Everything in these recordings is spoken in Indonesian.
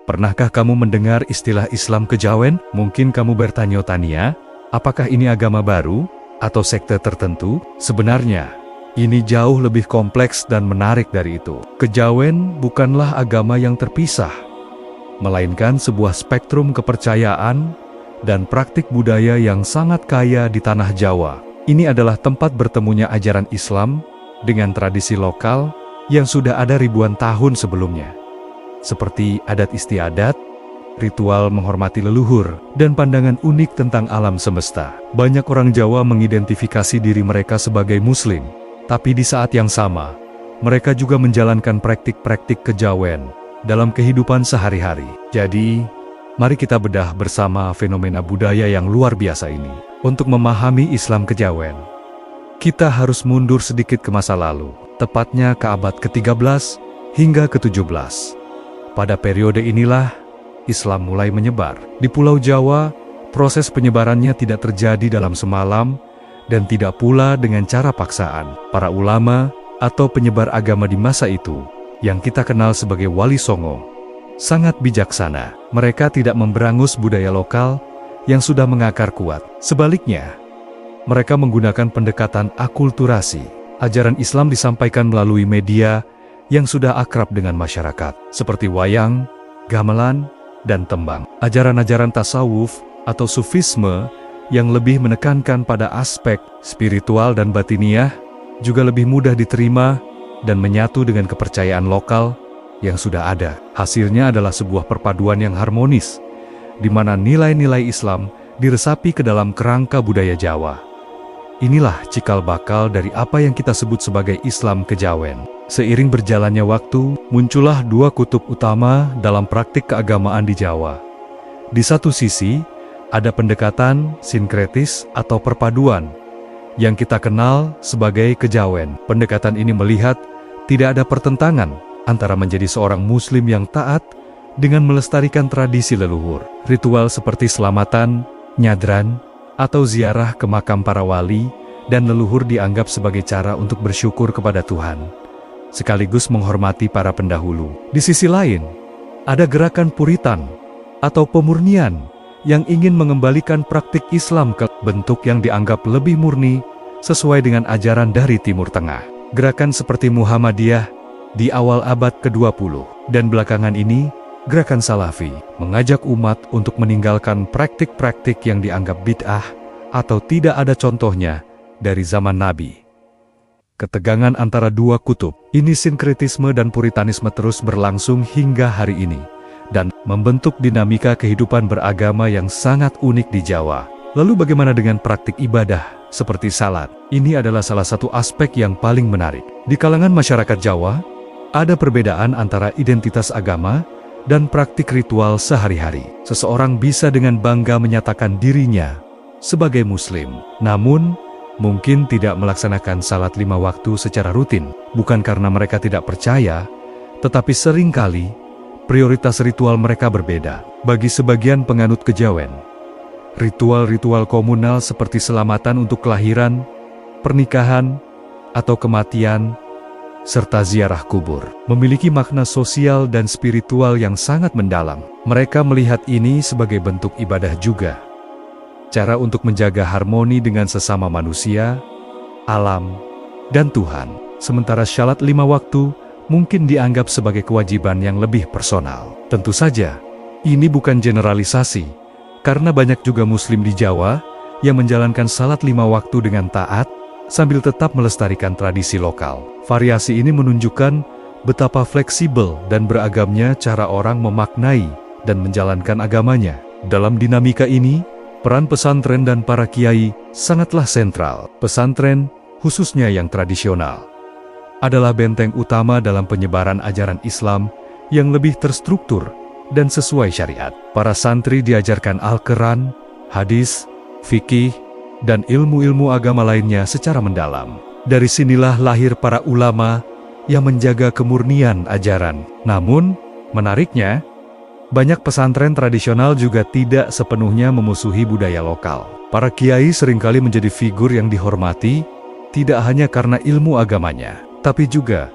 Pernahkah kamu mendengar istilah Islam kejawen? Mungkin kamu bertanya-tanya, apakah ini agama baru atau sekte tertentu? Sebenarnya, ini jauh lebih kompleks dan menarik dari itu. Kejawen bukanlah agama yang terpisah, melainkan sebuah spektrum kepercayaan dan praktik budaya yang sangat kaya di tanah Jawa. Ini adalah tempat bertemunya ajaran Islam dengan tradisi lokal yang sudah ada ribuan tahun sebelumnya, seperti adat istiadat, ritual menghormati leluhur, dan pandangan unik tentang alam semesta. Banyak orang Jawa mengidentifikasi diri mereka sebagai Muslim, tapi di saat yang sama, mereka juga menjalankan praktik-praktik kejawen dalam kehidupan sehari-hari. Jadi, mari kita bedah bersama fenomena budaya yang luar biasa ini. Untuk memahami Islam kejawen, kita harus mundur sedikit ke masa lalu, tepatnya ke abad ke-13 hingga ke-17. Pada periode inilah, Islam mulai menyebar. Di Pulau Jawa, proses penyebarannya tidak terjadi dalam semalam, dan tidak pula dengan cara paksaan. Para ulama atau penyebar agama di masa itu, yang kita kenal sebagai Wali Songo, sangat bijaksana. Mereka tidak memberangus budaya lokal yang sudah mengakar kuat. Sebaliknya, mereka menggunakan pendekatan akulturasi. Ajaran Islam disampaikan melalui media yang sudah akrab dengan masyarakat, seperti wayang, gamelan, dan tembang. Ajaran-ajaran tasawuf atau sufisme yang lebih menekankan pada aspek spiritual dan batiniah juga lebih mudah diterima dan menyatu dengan kepercayaan lokal yang sudah ada. Hasilnya adalah sebuah perpaduan yang harmonis, di mana nilai-nilai Islam diresapi ke dalam kerangka budaya Jawa. Inilah cikal bakal dari apa yang kita sebut sebagai Islam kejawen. Seiring berjalannya waktu, muncullah dua kutub utama dalam praktik keagamaan di Jawa. Di satu sisi, ada pendekatan sinkretis atau perpaduan, yang kita kenal sebagai kejawen. Pendekatan ini melihat tidak ada pertentangan antara menjadi seorang Muslim yang taat dengan melestarikan tradisi leluhur. Ritual seperti selamatan, nyadran, atau ziarah ke makam para wali dan leluhur dianggap sebagai cara untuk bersyukur kepada Tuhan, sekaligus menghormati para pendahulu. Di sisi lain, ada gerakan Puritan atau pemurnian yang ingin mengembalikan praktik Islam ke bentuk yang dianggap lebih murni sesuai dengan ajaran dari Timur Tengah. Gerakan seperti Muhammadiyah di awal abad ke-20 dan belakangan ini, gerakan Salafi mengajak umat untuk meninggalkan praktik-praktik yang dianggap bid'ah atau tidak ada contohnya dari zaman Nabi. Ketegangan antara dua kutub ini, sinkretisme dan puritanisme, terus berlangsung hingga hari ini dan membentuk dinamika kehidupan beragama yang sangat unik di Jawa. Lalu bagaimana dengan praktik ibadah seperti salat? Ini adalah salah satu aspek yang paling menarik. Di kalangan masyarakat Jawa, ada perbedaan antara identitas agama dan praktik ritual sehari-hari. Seseorang bisa dengan bangga menyatakan dirinya sebagai Muslim, namun mungkin tidak melaksanakan salat 5 waktu secara rutin. Bukan karena mereka tidak percaya, tetapi seringkali prioritas ritual mereka berbeda. Bagi sebagian penganut kejawen, ritual-ritual komunal seperti selamatan untuk kelahiran, pernikahan, atau kematian, serta ziarah kubur memiliki makna sosial dan spiritual yang sangat mendalam. Mereka melihat ini sebagai bentuk ibadah juga, cara untuk menjaga harmoni dengan sesama manusia, alam, dan Tuhan. Sementara syalat 5 waktu mungkin dianggap sebagai kewajiban yang lebih personal. Tentu saja, ini bukan generalisasi, karena banyak juga Muslim di Jawa yang menjalankan salat 5 waktu dengan taat, sambil tetap melestarikan tradisi lokal. Variasi ini menunjukkan betapa fleksibel dan beragamnya cara orang memaknai dan menjalankan agamanya. Dalam dinamika ini, peran pesantren dan para kiai sangatlah sentral. Pesantren, khususnya yang tradisional, adalah benteng utama dalam penyebaran ajaran Islam yang lebih terstruktur dan sesuai syariat. Para santri diajarkan Al-Quran, hadis, fikih, dan ilmu-ilmu agama lainnya secara mendalam. Dari sinilah lahir para ulama yang menjaga kemurnian ajaran. Namun, menariknya, banyak pesantren tradisional juga tidak sepenuhnya memusuhi budaya lokal. Para kiai seringkali menjadi figur yang dihormati, tidak hanya karena ilmu agamanya, tapi juga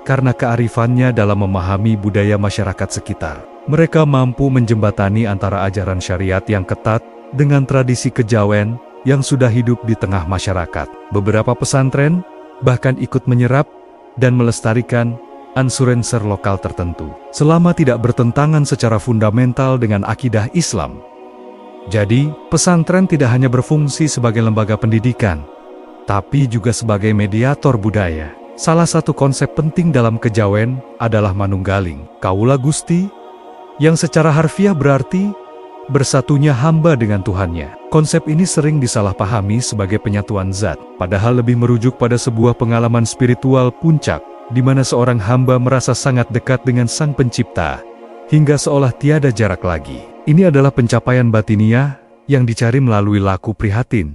karena kearifannya dalam memahami budaya masyarakat sekitar. Mereka mampu menjembatani antara ajaran syariat yang ketat dengan tradisi kejawen yang sudah hidup di tengah masyarakat. Beberapa pesantren bahkan ikut menyerap dan melestarikan ansurenser lokal tertentu, selama tidak bertentangan secara fundamental dengan akidah Islam. Jadi, pesantren tidak hanya berfungsi sebagai lembaga pendidikan, tapi juga sebagai mediator budaya. Salah satu konsep penting dalam kejawen adalah manunggaling, Kaula Gusti, yang secara harfiah berarti bersatunya hamba dengan Tuhannya. Konsep ini sering disalahpahami sebagai penyatuan zat, padahal lebih merujuk pada sebuah pengalaman spiritual puncak, di mana seorang hamba merasa sangat dekat dengan Sang Pencipta, hingga seolah tiada jarak lagi. Ini adalah pencapaian batiniah yang dicari melalui laku prihatin,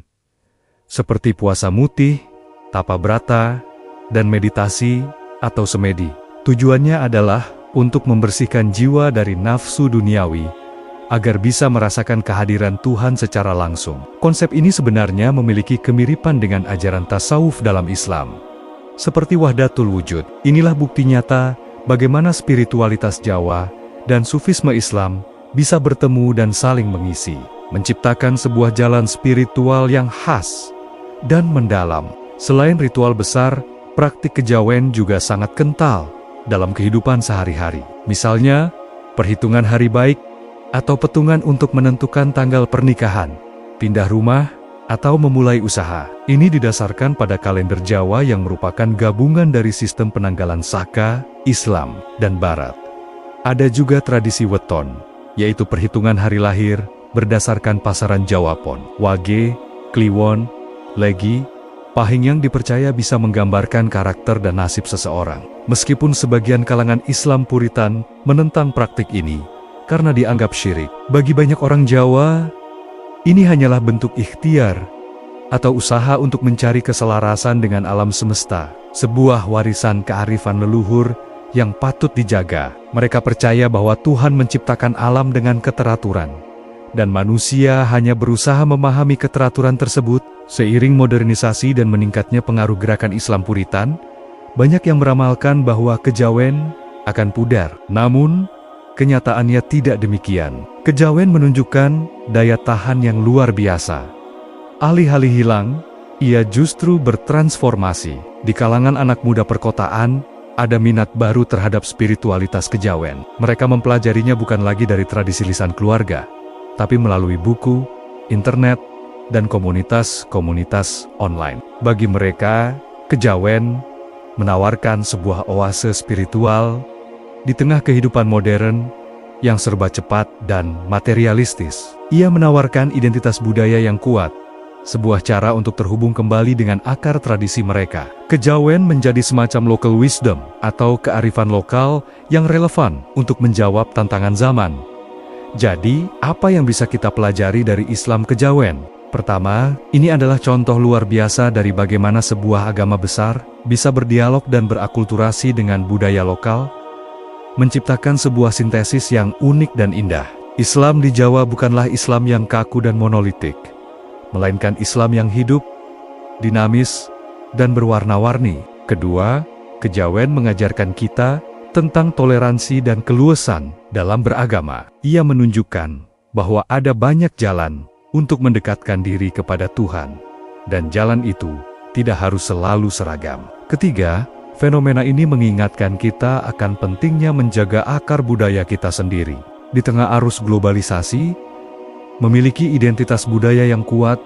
seperti puasa mutih, tapa brata, dan meditasi atau semedi. Tujuannya adalah untuk membersihkan jiwa dari nafsu duniawi, agar bisa merasakan kehadiran Tuhan secara langsung. Konsep ini sebenarnya memiliki kemiripan dengan ajaran tasawuf dalam Islam, seperti wahdatul wujud. Inilah bukti nyata bagaimana spiritualitas Jawa dan sufisme Islam bisa bertemu dan saling mengisi, menciptakan sebuah jalan spiritual yang khas dan mendalam. Selain ritual besar, praktik kejawen juga sangat kental dalam kehidupan sehari-hari. Misalnya, perhitungan hari baik atau petungan untuk menentukan tanggal pernikahan, pindah rumah, atau memulai usaha. Ini didasarkan pada kalender Jawa yang merupakan gabungan dari sistem penanggalan Saka, Islam, dan Barat. Ada juga tradisi weton, yaitu perhitungan hari lahir berdasarkan pasaran Jawa Pon, Wage, Kliwon, Legi, Pahing yang dipercaya bisa menggambarkan karakter dan nasib seseorang. Meskipun sebagian kalangan Islam Puritan menentang praktik ini karena dianggap syirik, bagi banyak orang Jawa, ini hanyalah bentuk ikhtiar atau usaha untuk mencari keselarasan dengan alam semesta, sebuah warisan kearifan leluhur yang patut dijaga. Mereka percaya bahwa Tuhan menciptakan alam dengan keteraturan, dan manusia hanya berusaha memahami keteraturan tersebut. Seiring modernisasi dan meningkatnya pengaruh gerakan Islam Puritan, banyak yang meramalkan bahwa kejawen akan pudar. Namun, kenyataannya tidak demikian. Kejawen menunjukkan daya tahan yang luar biasa. Alih-alih hilang, ia justru bertransformasi. Di kalangan anak muda perkotaan, ada minat baru terhadap spiritualitas kejawen. Mereka mempelajarinya bukan lagi dari tradisi lisan keluarga, tapi melalui buku, internet, dan komunitas-komunitas online. Bagi mereka, kejawen menawarkan sebuah oase spiritual di tengah kehidupan modern yang serba cepat dan materialistis. Ia menawarkan identitas budaya yang kuat, sebuah cara untuk terhubung kembali dengan akar tradisi mereka. Kejawen menjadi semacam local wisdom atau kearifan lokal yang relevan untuk menjawab tantangan zaman. Jadi, apa yang bisa kita pelajari dari Islam kejawen? Pertama, ini adalah contoh luar biasa dari bagaimana sebuah agama besar bisa berdialog dan berakulturasi dengan budaya lokal, menciptakan sebuah sintesis yang unik dan indah. Islam di Jawa bukanlah Islam yang kaku dan monolitik, melainkan Islam yang hidup, dinamis, dan berwarna-warni. Kedua, kejawen mengajarkan kita tentang toleransi dan keluasan dalam beragama. Ia menunjukkan bahwa ada banyak jalan untuk mendekatkan diri kepada Tuhan, dan jalan itu tidak harus selalu seragam. Ketiga, fenomena ini mengingatkan kita akan pentingnya menjaga akar budaya kita sendiri. Di tengah arus globalisasi, memiliki identitas budaya yang kuat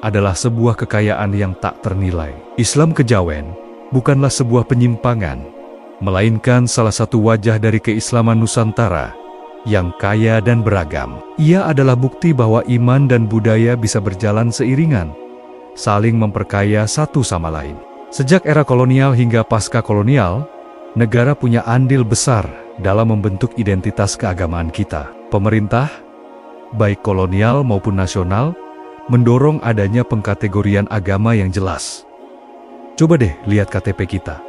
adalah sebuah kekayaan yang tak ternilai. Islam kejawen bukanlah sebuah penyimpangan, melainkan salah satu wajah dari keislaman Nusantara yang kaya dan beragam. Ia adalah bukti bahwa iman dan budaya bisa berjalan seiringan, saling memperkaya satu sama lain. Sejak era kolonial hingga pasca kolonial, negara punya andil besar dalam membentuk identitas keagamaan kita. Pemerintah, baik kolonial maupun nasional, mendorong adanya pengkategorian agama yang jelas. Coba deh lihat KTP kita.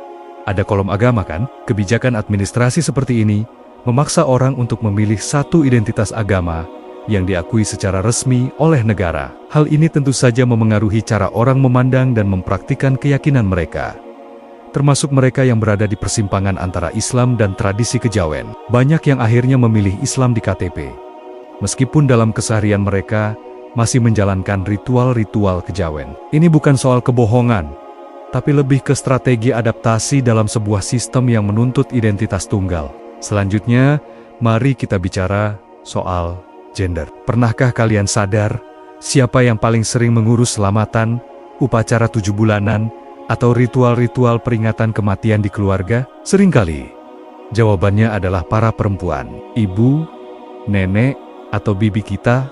Ada kolom agama kan? Kebijakan administrasi seperti ini memaksa orang untuk memilih satu identitas agama yang diakui secara resmi oleh negara. Hal ini tentu saja memengaruhi cara orang memandang dan mempraktikkan keyakinan mereka. termasuk mereka yang berada di persimpangan antara Islam dan tradisi kejawen. Banyak yang akhirnya memilih Islam di KTP, meskipun dalam keseharian mereka masih menjalankan ritual-ritual kejawen. Ini bukan soal kebohongan, tapi lebih ke strategi adaptasi dalam sebuah sistem yang menuntut identitas tunggal. Selanjutnya, mari kita bicara soal gender. Pernahkah kalian sadar siapa yang paling sering mengurus selamatan, upacara 7 bulanan, atau ritual-ritual peringatan kematian di keluarga? Seringkali, jawabannya adalah para perempuan. Ibu, nenek, atau bibi kita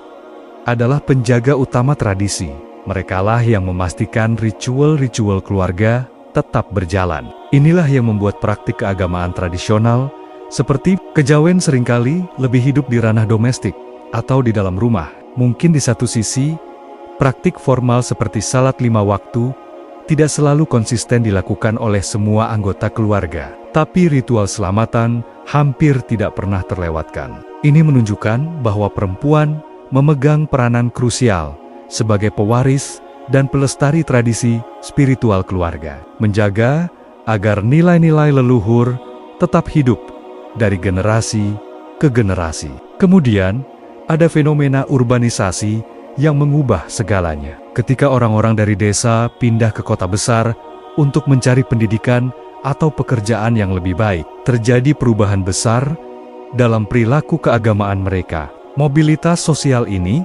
adalah penjaga utama tradisi. Merekalah yang memastikan ritual-ritual keluarga tetap berjalan. Inilah yang membuat praktik keagamaan tradisional seperti kejawen seringkali lebih hidup di ranah domestik atau di dalam rumah. Mungkin di satu sisi, praktik formal seperti salat 5 waktu tidak selalu konsisten dilakukan oleh semua anggota keluarga. Tapi ritual selamatan hampir tidak pernah terlewatkan. Ini menunjukkan bahwa perempuan memegang peranan krusial sebagai pewaris dan pelestari tradisi spiritual keluarga. Menjaga agar nilai-nilai leluhur tetap hidup dari generasi ke generasi. Kemudian, ada fenomena urbanisasi yang mengubah segalanya. Ketika orang-orang dari desa pindah ke kota besar untuk mencari pendidikan atau pekerjaan yang lebih baik, terjadi perubahan besar dalam perilaku keagamaan mereka. Mobilitas sosial ini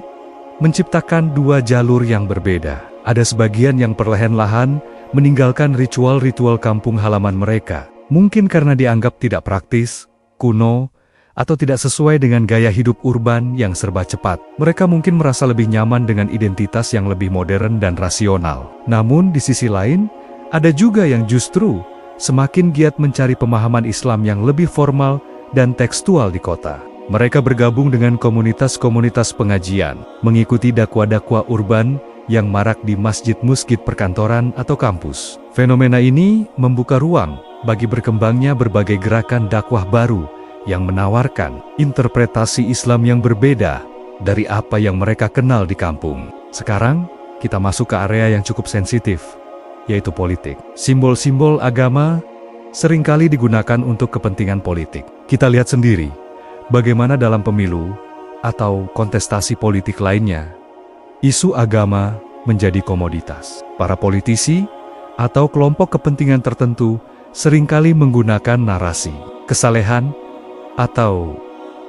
menciptakan 2 jalur yang berbeda. Ada sebagian yang perlahan-lahan meninggalkan ritual-ritual kampung halaman mereka, mungkin karena dianggap tidak praktis, kuno, atau tidak sesuai dengan gaya hidup urban yang serba cepat. Mereka mungkin merasa lebih nyaman dengan identitas yang lebih modern dan rasional. Namun di sisi lain, ada juga yang justru semakin giat mencari pemahaman Islam yang lebih formal dan tekstual di kota. Mereka bergabung dengan komunitas-komunitas pengajian, mengikuti dakwah-dakwah urban yang marak di masjid-masjid perkantoran atau kampus. Fenomena ini membuka ruang bagi berkembangnya berbagai gerakan dakwah baru yang menawarkan interpretasi Islam yang berbeda dari apa yang mereka kenal di kampung. Sekarang, kita masuk ke area yang cukup sensitif, yaitu politik. Simbol-simbol agama seringkali digunakan untuk kepentingan politik. Kita lihat sendiri bagaimana dalam pemilu atau kontestasi politik lainnya, isu agama menjadi komoditas. Para politisi atau kelompok kepentingan tertentu seringkali menggunakan narasi kesalehan atau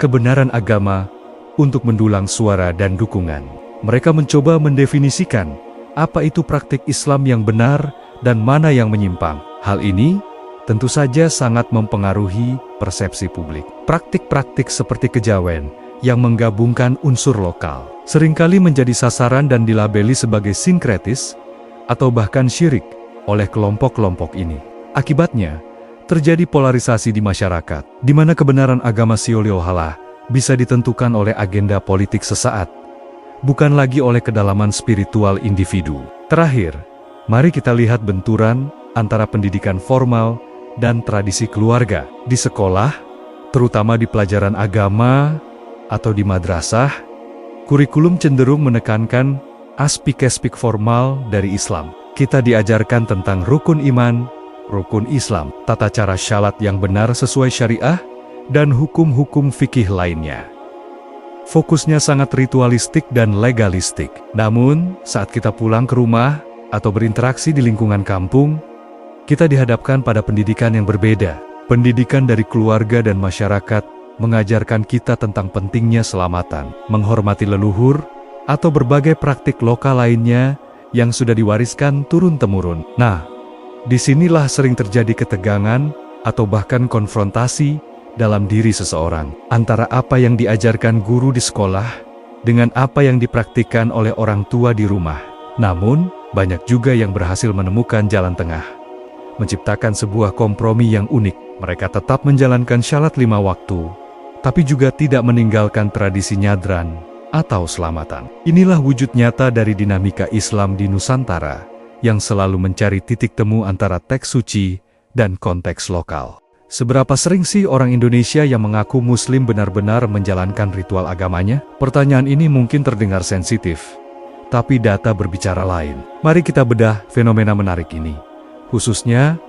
kebenaran agama untuk mendulang suara dan dukungan. Mereka mencoba mendefinisikan apa itu praktik Islam yang benar dan mana yang menyimpang. Hal ini tentu saja sangat mempengaruhi persepsi publik. Praktik-praktik seperti kejawen yang menggabungkan unsur lokal seringkali menjadi sasaran dan dilabeli sebagai sinkretis atau bahkan syirik oleh kelompok-kelompok ini. Akibatnya, terjadi polarisasi di masyarakat, di mana kebenaran agama seolah-olah bisa ditentukan oleh agenda politik sesaat, bukan lagi oleh kedalaman spiritual individu. Terakhir, mari kita lihat benturan antara pendidikan formal dan tradisi keluarga. Di sekolah, terutama di pelajaran agama atau di madrasah, kurikulum cenderung menekankan aspek-aspek formal dari Islam. Kita diajarkan tentang rukun iman, rukun Islam, tata cara syalat yang benar sesuai syariah, dan hukum-hukum fikih lainnya. Fokusnya sangat ritualistik dan legalistik. Namun, saat kita pulang ke rumah atau berinteraksi di lingkungan kampung, kita dihadapkan pada pendidikan yang berbeda. Pendidikan dari keluarga dan masyarakat mengajarkan kita tentang pentingnya selamatan, menghormati leluhur, atau berbagai praktik lokal lainnya yang sudah diwariskan turun-temurun. Nah, disinilah sering terjadi ketegangan atau bahkan konfrontasi dalam diri seseorang antara apa yang diajarkan guru di sekolah dengan apa yang dipraktikkan oleh orang tua di rumah. Namun, banyak juga yang berhasil menemukan jalan tengah, menciptakan sebuah kompromi yang unik. Mereka tetap menjalankan syalat 5 waktu, tapi juga tidak meninggalkan tradisi nyadran atau selamatan. Inilah wujud nyata dari dinamika Islam di Nusantara yang selalu mencari titik temu antara teks suci dan konteks lokal. Seberapa sering sih orang Indonesia yang mengaku Muslim benar-benar menjalankan ritual agamanya? Pertanyaan ini mungkin terdengar sensitif, tapi data berbicara lain. Mari kita bedah fenomena menarik ini, khususnya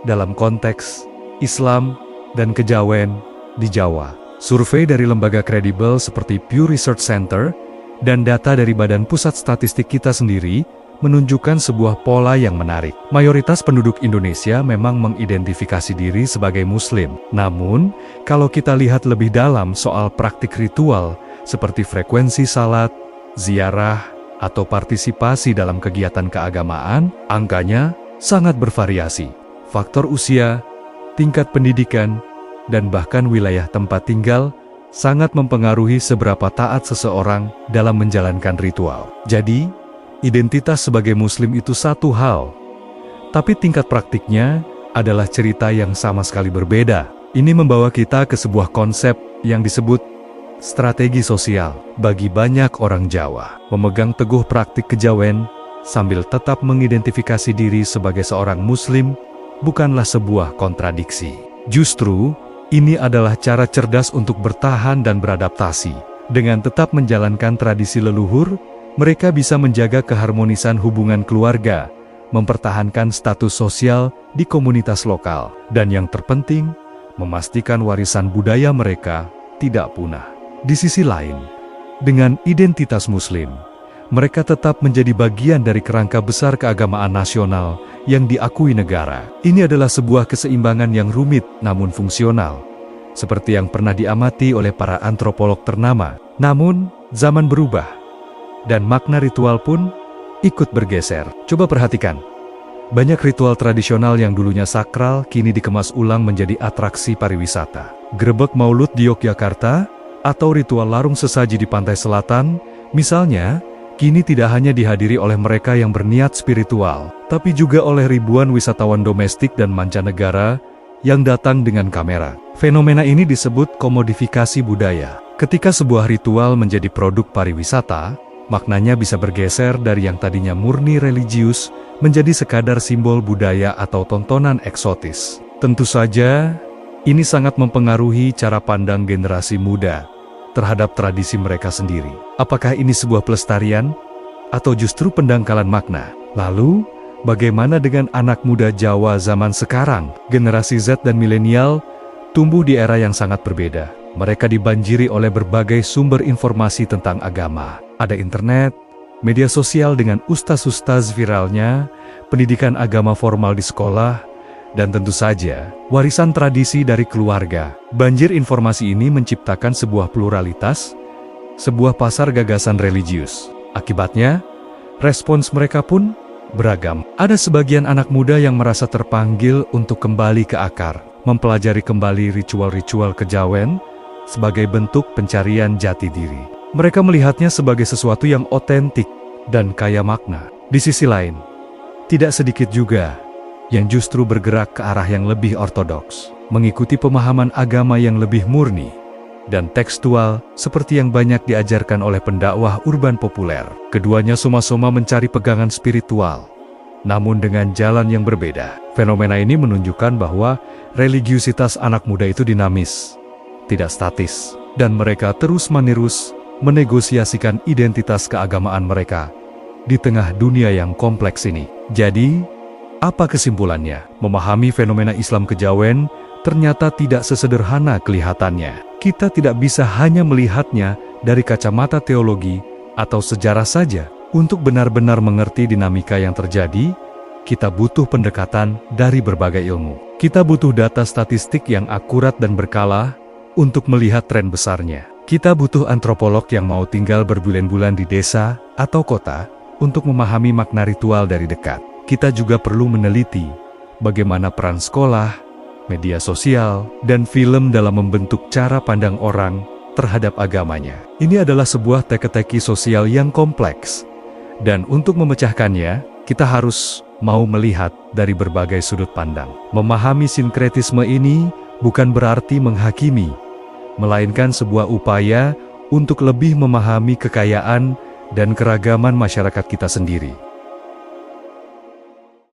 dalam konteks Islam dan kejawen di Jawa. Survei dari lembaga kredibel seperti Pew Research Center dan data dari Badan Pusat Statistik kita sendiri menunjukkan sebuah pola yang menarik. Mayoritas penduduk Indonesia memang mengidentifikasi diri sebagai Muslim. Namun, kalau kita lihat lebih dalam soal praktik ritual seperti frekuensi salat, ziarah, atau partisipasi dalam kegiatan keagamaan, angkanya sangat bervariasi. Faktor usia, tingkat pendidikan, dan bahkan wilayah tempat tinggal sangat mempengaruhi seberapa taat seseorang dalam menjalankan ritual. Jadi, identitas sebagai Muslim itu satu hal, tapi tingkat praktiknya adalah cerita yang sama sekali berbeda. Ini membawa kita ke sebuah konsep yang disebut strategi sosial. Bagi banyak orang Jawa, memegang teguh praktik kejawen sambil tetap mengidentifikasi diri sebagai seorang Muslim bukanlah sebuah kontradiksi. Justru, ini adalah cara cerdas untuk bertahan dan beradaptasi. Dengan tetap menjalankan tradisi leluhur, mereka bisa menjaga keharmonisan hubungan keluarga, mempertahankan status sosial di komunitas lokal, dan yang terpenting, memastikan warisan budaya mereka tidak punah. Di sisi lain, dengan identitas Muslim, mereka tetap menjadi bagian dari kerangka besar keagamaan nasional yang diakui negara. Ini adalah sebuah keseimbangan yang rumit namun fungsional, seperti yang pernah diamati oleh para antropolog ternama. Namun, zaman berubah, dan makna ritual pun ikut bergeser. Coba perhatikan, banyak ritual tradisional yang dulunya sakral kini dikemas ulang menjadi atraksi pariwisata. Grebek Maulud di Yogyakarta, atau ritual larung sesaji di pantai selatan, misalnya, kini tidak hanya dihadiri oleh mereka yang berniat spiritual, tapi juga oleh ribuan wisatawan domestik dan mancanegara yang datang dengan kamera. Fenomena ini disebut komodifikasi budaya. Ketika sebuah ritual menjadi produk pariwisata, maknanya bisa bergeser dari yang tadinya murni religius menjadi sekadar simbol budaya atau tontonan eksotis. Tentu saja, ini sangat mempengaruhi cara pandang generasi muda terhadap tradisi mereka sendiri. Apakah ini sebuah pelestarian atau justru pendangkalan makna? Lalu, bagaimana dengan anak muda Jawa zaman sekarang? Generasi Z dan milenial tumbuh di era yang sangat berbeda. Mereka dibanjiri oleh berbagai sumber informasi tentang agama. Ada internet, media sosial dengan ustaz-ustaz viralnya, pendidikan agama formal di sekolah, dan tentu saja, warisan tradisi dari keluarga. Banjir informasi ini menciptakan sebuah pluralitas, sebuah pasar gagasan religius. Akibatnya, respons mereka pun beragam. Ada sebagian anak muda yang merasa terpanggil untuk kembali ke akar, mempelajari kembali ritual-ritual kejawen sebagai bentuk pencarian jati diri. Mereka melihatnya sebagai sesuatu yang otentik dan kaya makna. Di sisi lain, tidak sedikit juga yang justru bergerak ke arah yang lebih ortodoks, mengikuti pemahaman agama yang lebih murni dan tekstual seperti yang banyak diajarkan oleh pendakwah urban populer. Keduanya sama-sama mencari pegangan spiritual, namun dengan jalan yang berbeda. Fenomena ini menunjukkan bahwa religiusitas anak muda itu dinamis, tidak statis, dan mereka terus-menerus menegosiasikan identitas keagamaan mereka di tengah dunia yang kompleks ini. Jadi, apa kesimpulannya? Memahami fenomena Islam kejawen ternyata tidak sesederhana kelihatannya. Kita tidak bisa hanya melihatnya dari kacamata teologi atau sejarah saja. Untuk benar-benar mengerti dinamika yang terjadi, kita butuh pendekatan dari berbagai ilmu. Kita butuh data statistik yang akurat dan berkala untuk melihat tren besarnya. Kita butuh antropolog yang mau tinggal berbulan-bulan di desa atau kota untuk memahami makna ritual dari dekat. Kita juga perlu meneliti bagaimana peran sekolah, media sosial, dan film dalam membentuk cara pandang orang terhadap agamanya. Ini adalah sebuah teka-teki sosial yang kompleks, dan untuk memecahkannya, kita harus mau melihat dari berbagai sudut pandang. Memahami sinkretisme ini bukan berarti menghakimi, melainkan sebuah upaya untuk lebih memahami kekayaan dan keragaman masyarakat kita sendiri.